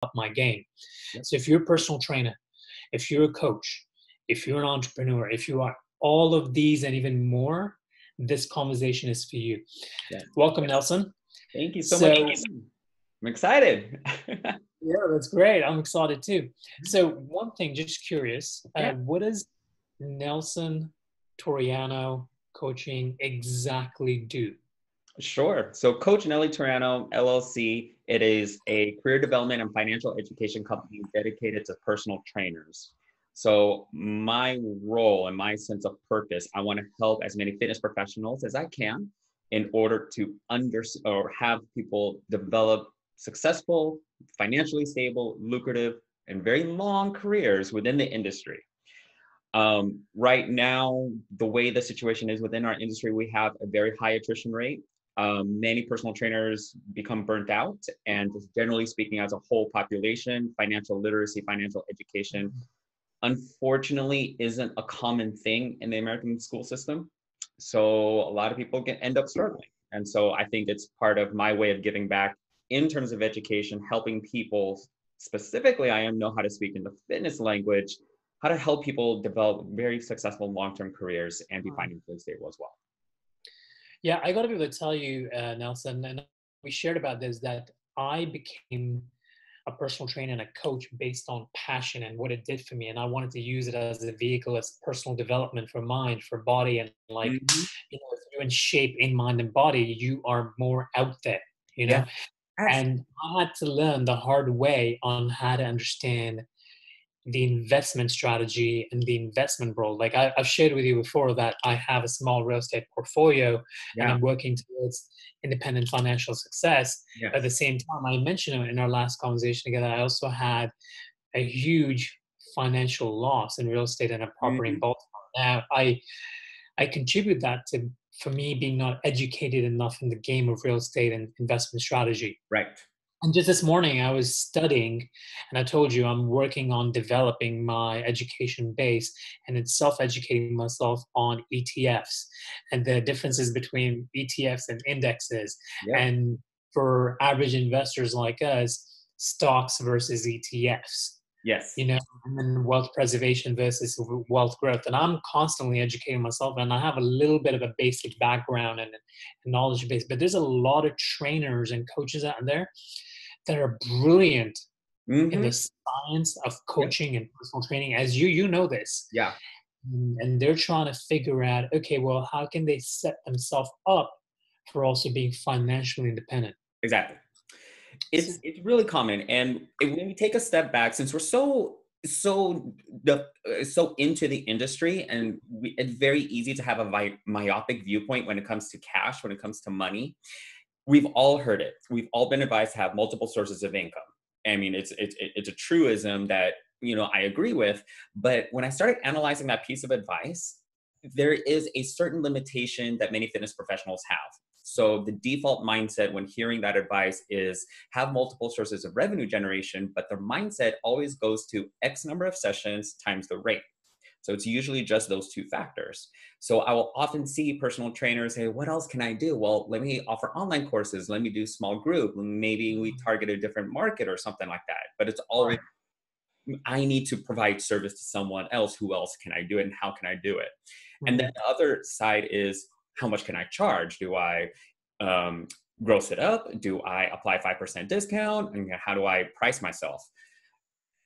up my game. Yep. So if you're a personal trainer, if you're a coach, if you're an entrepreneur, if you are all of these and even more, this conversation is for you. Yeah. Welcome, Nelson. Thank you so much. So I'm excited. yeah, that's great. I'm excited too. So one thing, just curious, Yeah, what does Nelson Toriano Coaching exactly do? sure. So Coach Nelson Toriano, LLC, it is a career development and financial education company dedicated to personal trainers. So my role and my sense of purpose, I want to help as many fitness professionals as I can in order to or have people develop successful, financially stable, lucrative, and very long careers within the industry. Right now, the way the situation is within our industry, we have a very high attrition rate. Many personal trainers become burnt out, and just generally speaking, as a whole population, financial literacy, financial education, unfortunately, isn't a common thing in the American school system. So a lot of people end up struggling. And so I think it's part of my way of giving back in terms of education, helping people specifically, I know how to speak in the fitness language, how to help people develop very successful long-term careers and be financially stable as well. Yeah, I got to be able to tell you, Nelson, and we shared about this, that I became a personal trainer and a coach based on passion and what it did for me. And I wanted to use it as a vehicle, as personal development for mind, for body. And like, Mm-hmm. if you're in shape in mind and body, you are more out there, you Yeah, know? absolutely. And I had to learn the hard way on how to understand the investment strategy and the investment role. Like I've shared with you before that I have a small real estate portfolio and Yeah, I'm working towards independent financial success. At the yes. same time, I mentioned in our last conversation together, I also had a huge financial loss in real estate and a property in Mhm. Baltimore. Now I contribute that to for me being not educated enough in the game of real estate and investment strategy. Right. And just this morning, I was studying, and I told you I'm working on developing my education base and it's self-educating myself on ETFs and the differences between ETFs and indexes. Yep. And for average investors like us, stocks versus ETFs, Yes. and then wealth preservation versus wealth growth. And I'm constantly educating myself, and I have a little bit of a basic background and knowledge base, but there's a lot of trainers and coaches out there that are brilliant in the Mm-hmm. science of Yep. coaching and personal training, as you know this. Yeah. And they're trying to figure out, okay, well, how can they set themselves up for also being financially independent? Exactly. So, It's really common, and when we take a step back, since we're so into the industry, and it's very easy to have a myopic viewpoint when it comes to cash, when it comes to money. We've all heard it. We've all been advised to have multiple sources of income. I mean, it's a truism that I agree with. But when I started analyzing that piece of advice, there is a certain limitation that many fitness professionals have. So the default mindset when hearing that advice is have multiple sources of revenue generation, but their mindset always goes to X number of sessions times the rate. So it's usually just those two factors. So I will often see personal trainers say, what else can I do? Well, let me offer online courses. Let me do small group. Maybe we target a different market or something like that. But it's always, I need to provide service to someone else. Who else can I do it? And how can I do it? And then mm, the other side is, how much can I charge? Do I um, gross it up? Do I apply 5% discount? And how do I price myself?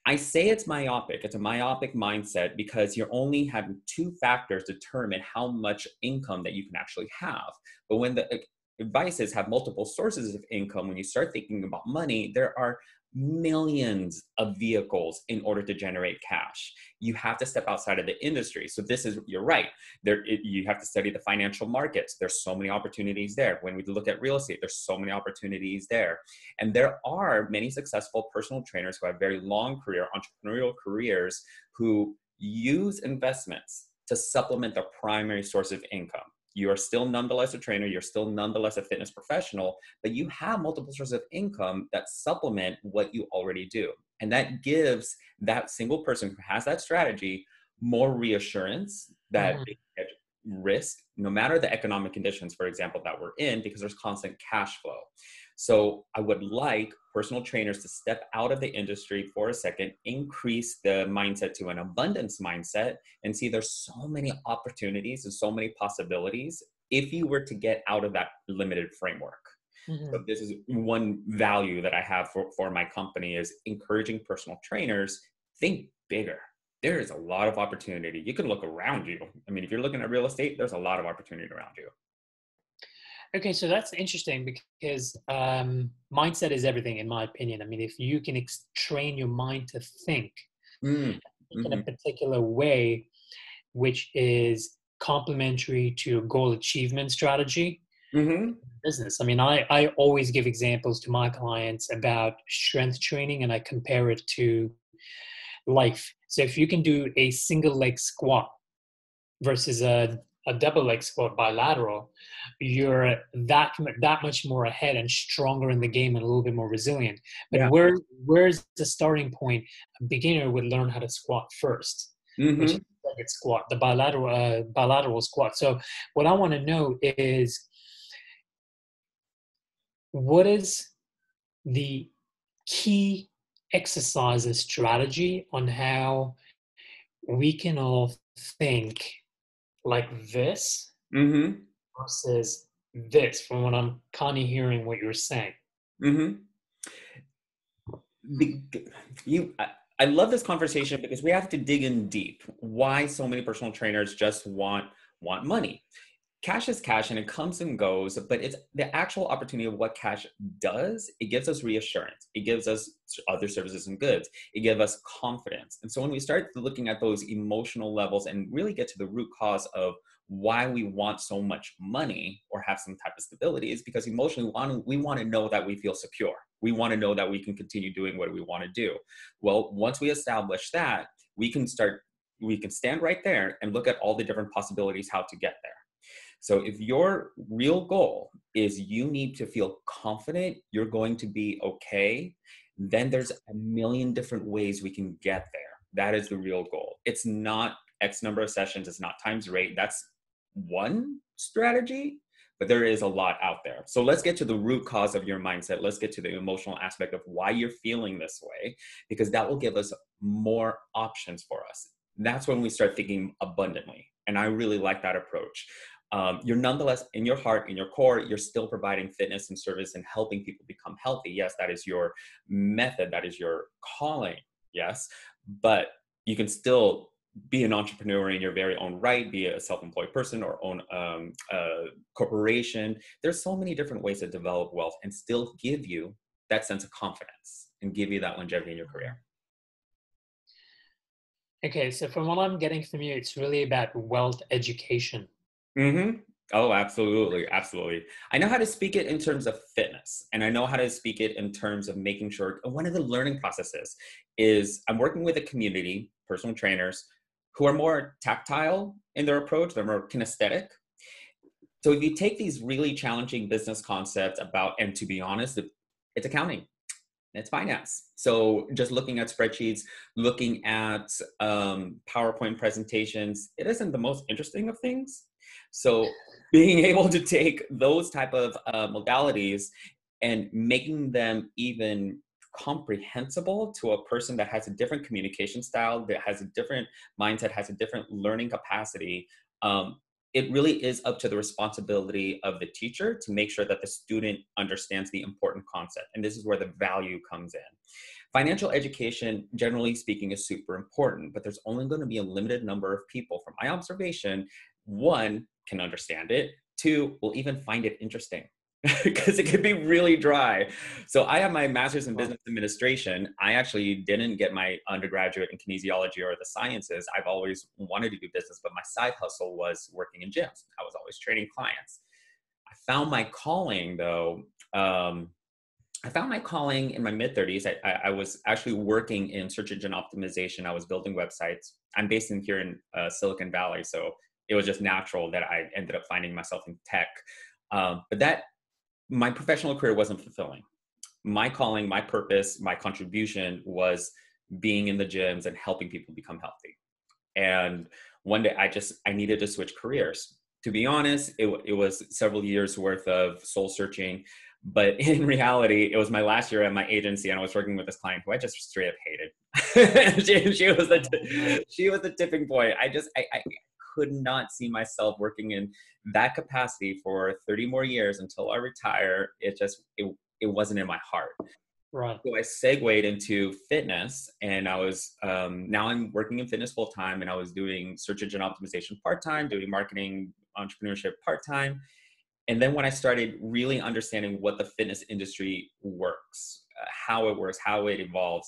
I say it's myopic. It's a myopic mindset because you're only having two factors determine how much income that you can actually have. But when the advice is have multiple sources of income, when you start thinking about money, there are millions of vehicles in order to generate cash. You have to step outside of the industry. So this is, you're right. You have to study the financial markets. There's so many opportunities there. When we look at real estate, there's so many opportunities there. And there are many successful personal trainers who have very long career, entrepreneurial careers, who use investments to supplement their primary source of income. You are still nonetheless a trainer, you're still nonetheless a fitness professional, but you have multiple sources of income that supplement what you already do. And that gives that single person who has that strategy more reassurance that mm, they can risk, no matter the economic conditions, for example, that we're in, because there's constant cash flow. So I would like personal trainers to step out of the industry for a second, increase the mindset to an abundance mindset, and see there's so many opportunities and so many possibilities if you were to get out of that limited framework. Hmm. So this is one value that I have for my company, is encouraging personal trainers, think bigger. There is a lot of opportunity. You can look around you. I mean, if you're looking at real estate, there's a lot of opportunity around you. Okay, so that's interesting because mindset is everything, in my opinion. I mean, if you can train your mind to Mm, in a hmm particular way, which is complementary to your goal achievement strategy, hmm business. I mean, I always give examples to my clients about strength training and I compare it to life. So if you can do a single leg squat versus a double leg squat bilateral, you're that much more ahead and stronger in the game and a little bit more resilient. But Yeah. where's the starting point? A beginner would learn how to squat first, which is hmm like squat, the bilateral squat. So what I want to know is, what is the key exercise and strategy on how we can all think like this hmm versus this, from what I'm kind of hearing what you're saying. hmm the, you I love this conversation because we have to dig in deep. Why so many personal trainers just want money? Cash is cash and it comes and goes, but it's the actual opportunity of what cash does. It gives us reassurance. It gives us other services and goods. It gives us confidence. And so when we start looking at those emotional levels and really get to the root cause of why we want so much money or have some type of stability, is because emotionally we want to know that we feel secure. We want to know that we can continue doing what we want to do. Well, once we establish that, we can stand right there and look at all the different possibilities how to get there. So if your real goal is you need to feel confident you're going to be okay, then there's a million different ways we can get there. That is the real goal. It's not X number of sessions, it's not times rate. That's one strategy, but there is a lot out there. So let's get to the root cause of your mindset. Let's get to the emotional aspect of why you're feeling this way, because that will give us more options for us. That's when we start thinking abundantly. And I really like that approach. You're nonetheless, in your heart, in your core, you're still providing fitness and service and helping people become healthy. Yes, that is your method, that is your calling. Yes, but you can still be an entrepreneur in your very own right, be a self-employed person or own a corporation. There's so many different ways to develop wealth and still give you that sense of confidence and give you that longevity in your career. Okay, so from what I'm getting from you, it's really about wealth education. Mm-hmm. Oh, absolutely. Absolutely. I know how to speak it in terms of fitness, and I know how to speak it in terms of making sure one of the learning processes is I'm working with a community, personal trainers, who are more tactile in their approach, they're more kinesthetic. So if you take these really challenging business concepts about, and to be honest, it's accounting. It's finance. So just looking at spreadsheets, looking at PowerPoint presentations, it isn't the most interesting of things. So being able to take those type of modalities and making them even comprehensible to a person that has a different communication style, that has a different mindset, has a different learning capacity, um, it really is up to the responsibility of the teacher to make sure that the student understands the important concept. And this is where the value comes in. Financial education, generally speaking, is super important, but there's only going to be a limited number of people, from my observation, one, can understand it, two, will even find it interesting. Because it can be really dry. So I have my master's in Well, business administration. I actually didn't get my undergraduate in kinesiology or the sciences. I've always wanted to do business, but my side hustle was working in gyms. I was always training clients. I found my calling though. I found my calling in my mid 30s. I was actually working in search engine optimization. I was building websites. I'm based in here in Silicon Valley. So it was just natural that I ended up finding myself in tech. But that my professional career wasn't fulfilling. My calling, my purpose, my contribution was being in the gyms and helping people become healthy. And one day I needed to switch careers. To be honest, it was several years worth of soul searching. But in reality, it was my last year at my agency, and I was working with this client who I just straight up hated. She was the tipping point. I could not see myself working in that capacity for 30 more years until I retire. It wasn't in my heart. Right. So I segued into fitness, and I was now I'm working in fitness full time, and I was doing search engine optimization part time, doing marketing entrepreneurship part time. And then when I started really understanding what the fitness industry works, how it works, how it evolves,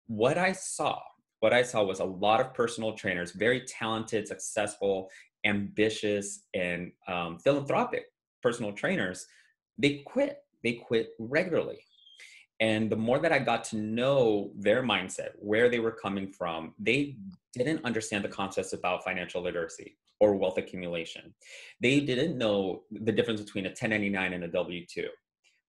what I saw, what I saw was a lot of personal trainers, very talented, successful, ambitious, and philanthropic personal trainers. They quit. They quit regularly. And the more that I got to know their mindset, where they were coming from, they didn't understand the concepts about financial literacy or wealth accumulation. They didn't know the difference between a 1099 and a W-2.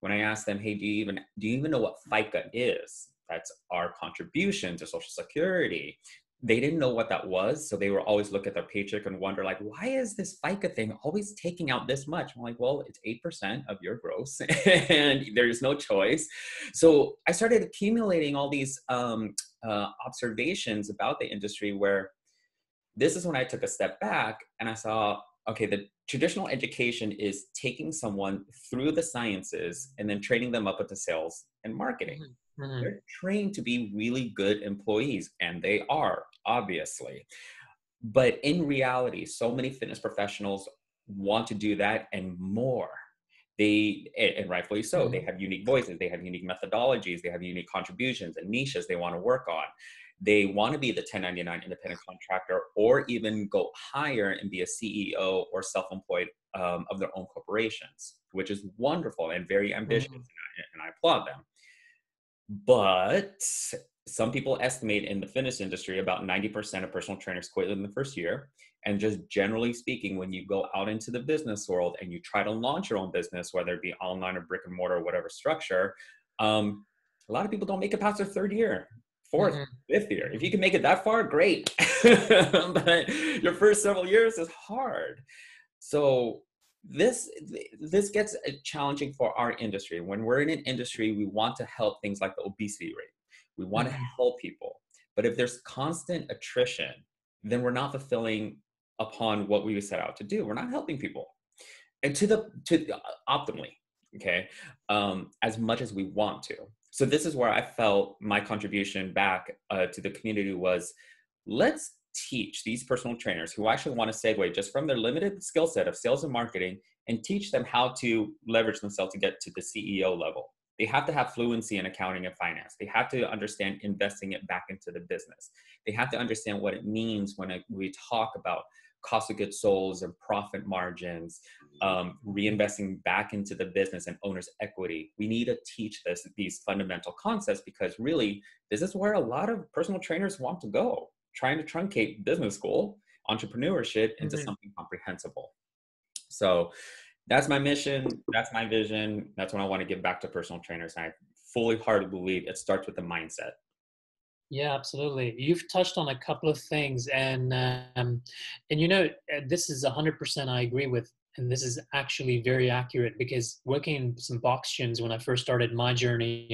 When I asked them, hey, do you even know what FICA is? That's our contribution to Social Security. They didn't know what that was. So they were always look at their paycheck and wonder, like, why is this FICA thing always taking out this much? I'm like, well, it's 8% of your gross and there's no choice. So I started accumulating all these observations about the industry, where this is when I took a step back and I saw, okay, the traditional education is taking someone through the sciences and then training them up into sales and marketing. Mm-hmm. They're trained to be really good employees, and they are, obviously. But in reality, so many fitness professionals want to do that and more. And rightfully so, they have unique voices, they have unique methodologies, they have unique contributions and niches they want to work on. They want to be the 1099 independent contractor, or even go higher and be a CEO or self-employed of their own corporations, which is wonderful and very ambitious, and I applaud them. But some people estimate in the fitness industry about 90% of personal trainers quit in the first year. And just generally speaking, when you go out into the business world and you try to launch your own business, whether it be online or brick and mortar or whatever structure, a lot of people don't make it past their third year, fourth, fifth year. If you can make it that far, great. But your first several years is hard. So this gets challenging for our industry. When we're in an industry, we want to help things like the obesity rate. We want to help people. But if there's constant attrition, then we're not fulfilling upon what we set out to do. We're not helping people, and to optimally, okay, as much as we want to. So this is where I felt my contribution back to the community was, let's teach these personal trainers who actually want to segue just from their limited skill set of sales and marketing, and teach them how to leverage themselves to get to the CEO level. They have to have fluency in accounting and finance. They have to understand investing it back into the business. They have to understand what it means when we talk about cost of goods sold and profit margins, reinvesting back into the business and owner's equity. We need to teach these fundamental concepts, because really, this is where a lot of personal trainers want to go, trying to truncate business school, entrepreneurship into something comprehensible. So that's my mission. That's my vision. That's what I want to give back to personal trainers. And I fully heartedly believe it starts with the mindset. Yeah, absolutely. You've touched on a couple of things, and this is 100% I agree with, and this is actually very accurate, because working in some box gyms when I first started my journey